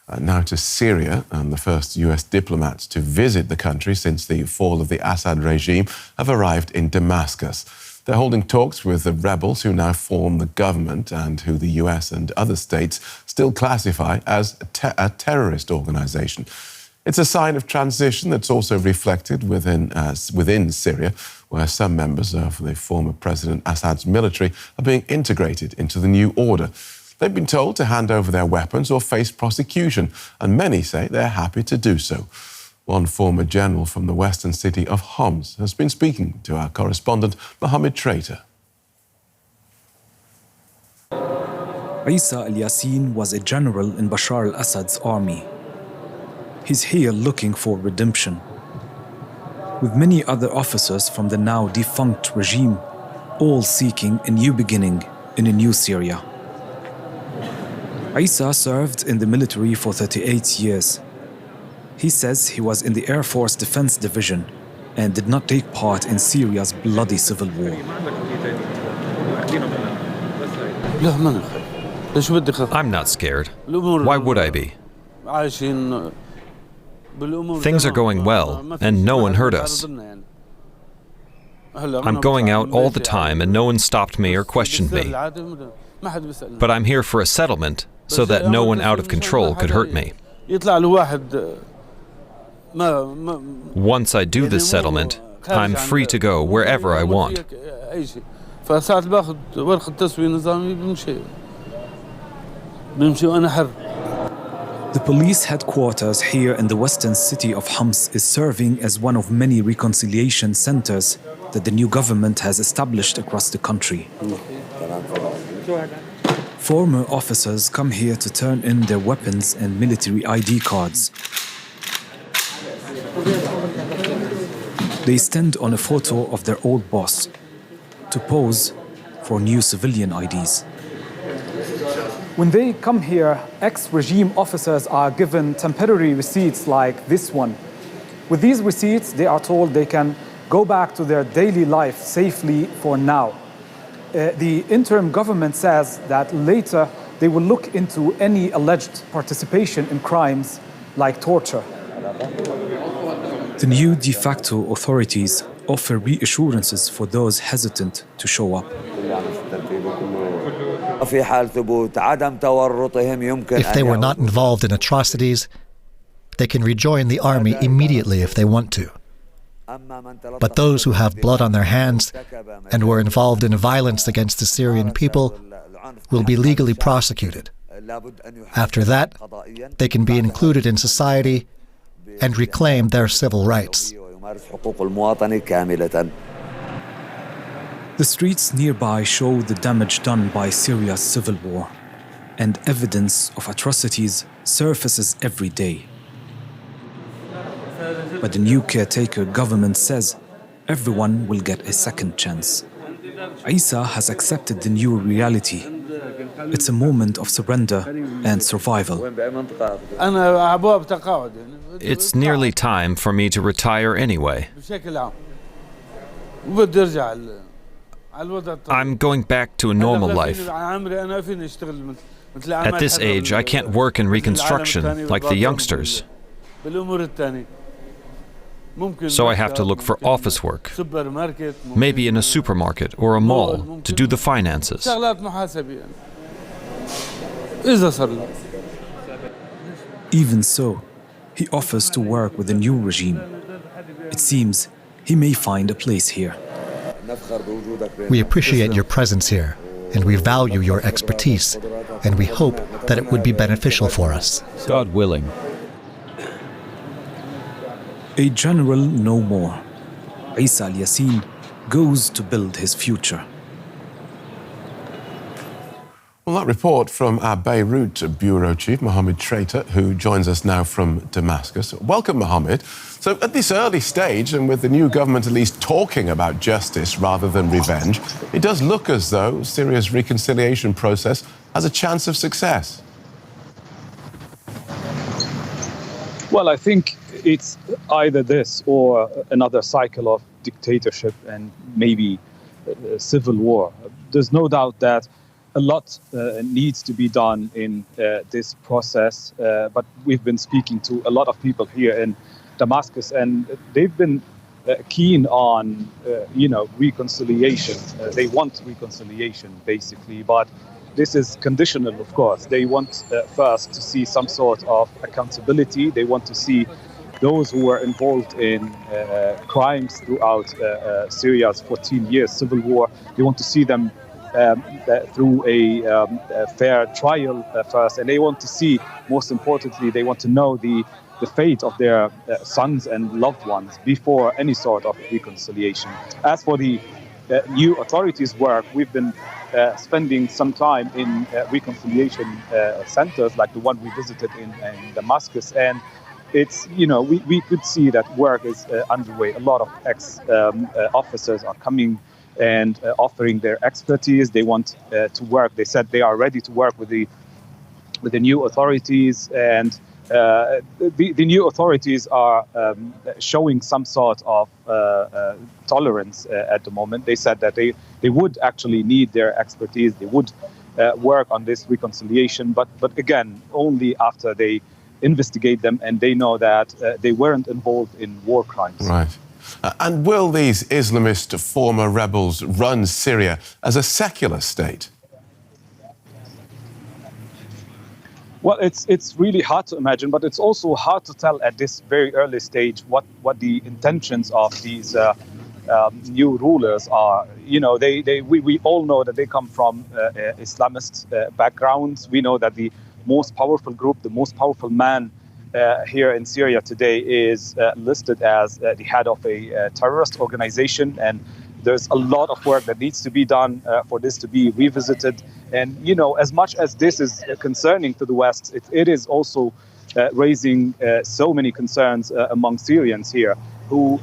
Now to Syria, and the first US diplomats to visit the country since the fall of the Assad regime have arrived in Damascus. They're holding talks with the rebels who now form the government and who the US and other states still classify as a terrorist organization. It's a sign of transition that's also reflected within Syria, where some members of the former President Assad's military are being integrated into the new order. They've been told to hand over their weapons or face prosecution, and many say they're happy to do so. One former general from the western city of Homs has been speaking to our correspondent, Mohamad Chreyteh. Isa al-Yassin was a general in Bashar al-Assad's army. He's here looking for redemption, with many other officers from the now defunct regime, all seeking a new beginning in a new Syria. Isa served in the military for 38 years. He says he was in the Air Force Defense Division and did not take part in Syria's bloody civil war. I'm not scared. Why would I be? Things are going well, and no one hurt us. I'm going out all the time, and no one stopped me or questioned me. But I'm here for a settlement, so that no one out of control could hurt me. Once I do this settlement, I'm free to go wherever I want. The police headquarters here in the western city of Homs is serving as one of many reconciliation centers that the new government has established across the country. Former officers come here to turn in their weapons and military ID cards. They stand on a photo of their old boss to pose for new civilian IDs. When they come here, ex-regime officers are given temporary receipts like this one. With these receipts, they are told they can go back to their daily life safely for now. The interim government says that later they will look into any alleged participation in crimes like torture. The new de facto authorities offer reassurances for those hesitant to show up. If they were not involved in atrocities, they can rejoin the army immediately if they want to. But those who have blood on their hands and were involved in violence against the Syrian people will be legally prosecuted. After that, they can be included in society and reclaim their civil rights. The streets nearby show the damage done by Syria's civil war, and evidence of atrocities surfaces every day. But the new caretaker government says everyone will get a second chance. Isa has accepted the new reality. It's a moment of surrender and survival. It's nearly time for me to retire anyway. I'm going back to a normal life. At this age, I can't work in reconstruction like the youngsters. So I have to look for office work, maybe in a supermarket or a mall, to do the finances. Even so, he offers to work with the new regime. It seems he may find a place here. We appreciate your presence here, and we value your expertise, and we hope that it would be beneficial for us. God willing. A general no more. Isa al-Yassin goes to build his future. Well, that report from our Beirut bureau chief, Mohamad Chreyteh, who joins us now from Damascus. Welcome, Mohamad. So at this early stage, and with the new government at least talking about justice rather than revenge, it does look as though Syria's reconciliation process has a chance of success. Well, I think it's either this or another cycle of dictatorship and maybe civil war. There's no doubt that a lot needs to be done in this process, but we've been speaking to a lot of people here in Damascus, and they've been keen on, reconciliation. They want reconciliation, basically, but this is conditional, of course. They want first to see some sort of accountability. They want to see those who were involved in crimes throughout Syria's 14 years civil war. They want to see them through a fair trial first, and they want to see, most importantly, they want to know the fate of their sons and loved ones before any sort of reconciliation. As for the new authorities' work, we've been spending some time in reconciliation centers like the one we visited in Damascus, and it's, we could see that work is underway. A lot of ex-officers are coming and offering their expertise. They want to work. They said they are ready to work with the new authorities, and the new authorities are showing some sort of tolerance at the moment. They said that they would actually need their expertise. They would work on this reconciliation, but again, only after they investigate them and they know that they weren't involved in war crimes. Right. And will these Islamist former rebels run Syria as a secular state? Well, it's really hard to imagine, but it's also hard to tell at this very early stage what the intentions of these new rulers are. We all know that they come from Islamist backgrounds. We know that the most powerful group, the most powerful man here in Syria today is listed as the head of a terrorist organization, and there's a lot of work that needs to be done for this to be revisited. And, as much as this is concerning to the West, it is also raising so many concerns among Syrians here who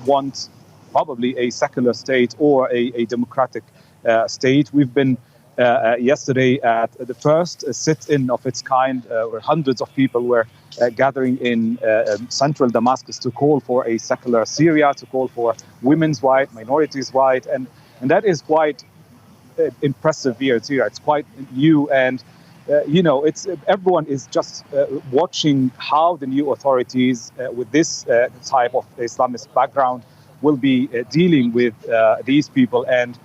want probably a secular state or a democratic state. We've been yesterday at the first sit-in of its kind, where hundreds of people were gathering in central Damascus to call for a secular Syria, to call for women's rights, minorities' rights, and that is quite impressive here in Syria. It's quite new, and it's everyone is just watching how the new authorities with this type of Islamist background will be dealing with these people. And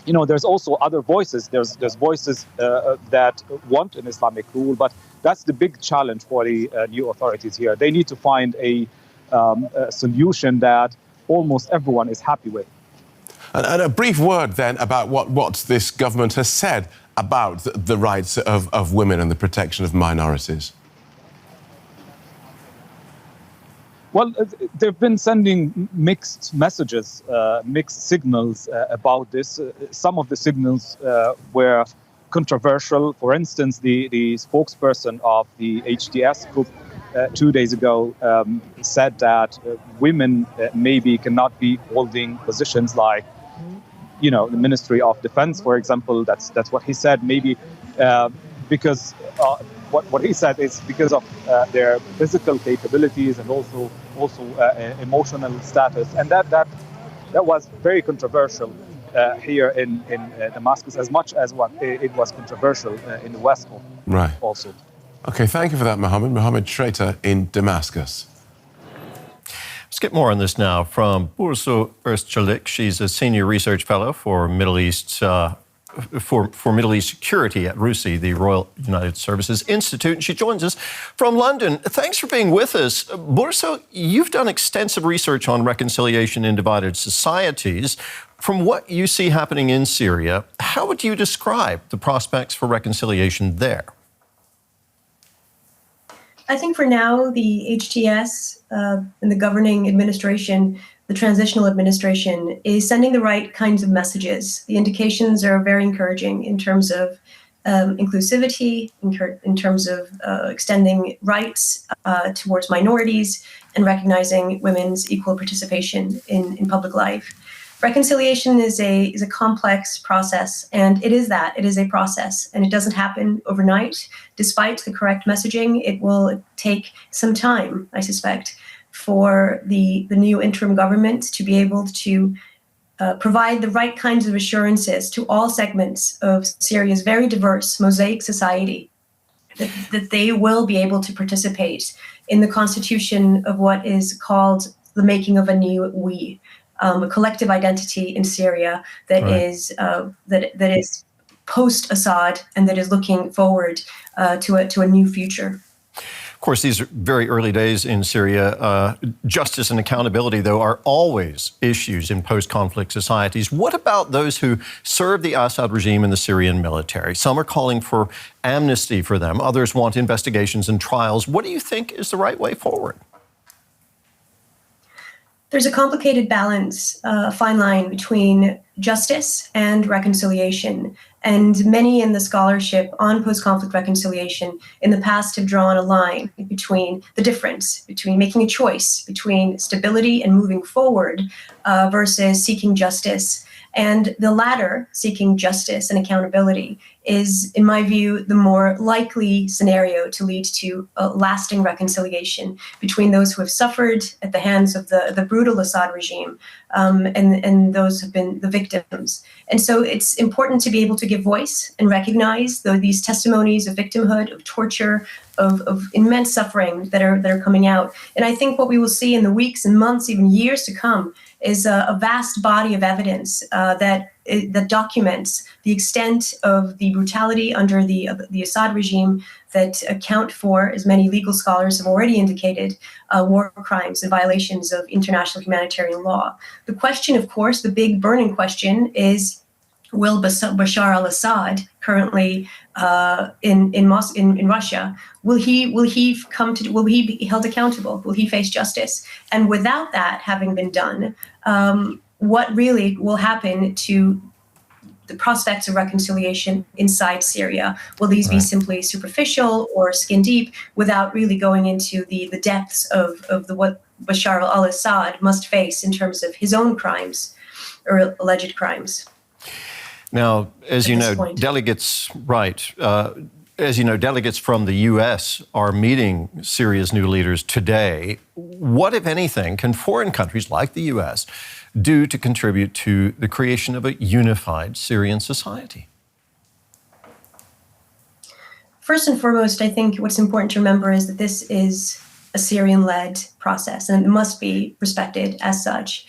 there's also other voices. There's voices that want an Islamic rule, but that's the big challenge for the new authorities here. They need to find a solution that almost everyone is happy with. And a brief word then about what this government has said about the rights of women and the protection of minorities. Well, they've been sending mixed messages, mixed signals about this. Some of the signals were controversial. For instance, the spokesperson of the HTS group 2 days ago said that women maybe cannot be holding positions like, the Ministry of Defense, for example. That's what he said. Maybe because what he said is because of their physical capabilities and also emotional status, and that was very controversial here in Damascus, as much as what it was controversial in the West. Right. Also. Okay, thank you for that, Mohamad Chreyteh in Damascus. Let's get more on this now from Burcu Ozcelik. She's a senior research fellow for Middle East for Middle East security at RUSI, the Royal United Services Institute, and she joins us from London. Thanks for being with us. Burcu, you've done extensive research on reconciliation in divided societies. From what you see happening in Syria, how would you describe the prospects for reconciliation there? I think for now, the HTS and the governing administration, the transitional administration, is sending the right kinds of messages. The indications are very encouraging in terms of inclusivity, in terms of extending rights towards minorities and recognizing women's equal participation in public life. Reconciliation is a complex process, and it is a process, and it doesn't happen overnight. Despite the correct messaging, it will take some time, I suspect, for the new interim government to be able to provide the right kinds of assurances to all segments of Syria's very diverse mosaic society, that they will be able to participate in the constitution of what is called the making of a new we, a collective identity in Syria that is that is post-Assad and that is looking forward to a new future. Of course, these are very early days in Syria. Justice and accountability, though, are always issues in post-conflict societies. What about those who serve the Assad regime in the Syrian military? Some are calling for amnesty for them. Others want investigations and trials. What do you think is the right way forward? There's a complicated balance, a fine line between justice and reconciliation. And many in the scholarship on post-conflict reconciliation in the past have drawn a line between the difference between making a choice between stability and moving forward versus seeking justice. And the latter, seeking justice and accountability, is, in my view, the more likely scenario to lead to a lasting reconciliation between those who have suffered at the hands of the brutal Assad regime and those who have been the victims. And so it's important to be able to give voice and recognize these testimonies of victimhood, of torture, of immense suffering that are coming out. And I think what we will see in the weeks and months, even years to come, is a vast body of evidence that documents the extent of the brutality under the Assad regime that account for, as many legal scholars have already indicated, war crimes and violations of international humanitarian law. The question, of course, the big burning question is, will Bashar al-Assad, currently in Russia, will he be held accountable? Will he face justice? And without that having been done, what really will happen to the prospects of reconciliation inside Syria? Will these be simply superficial or skin deep without really going into the depths of what Bashar al-Assad must face in terms of his own crimes or alleged crimes? Now, as you know, delegates from the U.S. are meeting Syria's new leaders today. What, if anything, can foreign countries like the U.S. do to contribute to the creation of a unified Syrian society? First and foremost, I think what's important to remember is that this is a Syrian-led process, and it must be respected as such.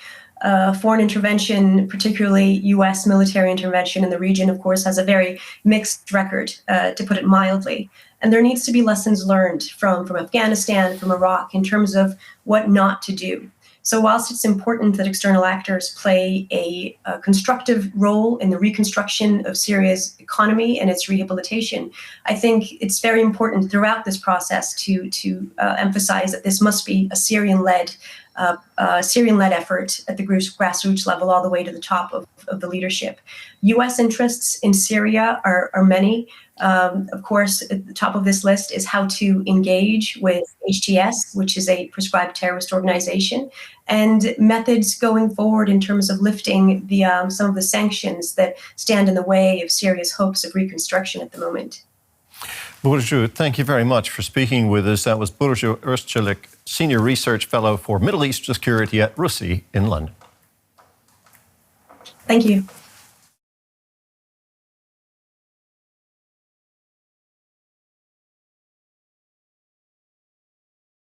Foreign intervention, particularly U.S. military intervention in the region, of course, has a very mixed record, to put it mildly. And there needs to be lessons learned from Afghanistan, from Iraq, in terms of what not to do. So whilst it's important that external actors play a constructive role in the reconstruction of Syria's economy and its rehabilitation, I think it's very important throughout this process to emphasize that this must be a Syrian-led effort at the grassroots level all the way to the top of the leadership. U.S. interests in Syria are many. Of course, at the top of this list is how to engage with HTS, which is a prescribed terrorist organization, and methods going forward in terms of lifting some of the sanctions that stand in the way of Syria's hopes of reconstruction at the moment. Burcu, thank you very much for speaking with us. That was Burcu Ozcelik, Senior Research Fellow for Middle East Security at RUSI in London. Thank you.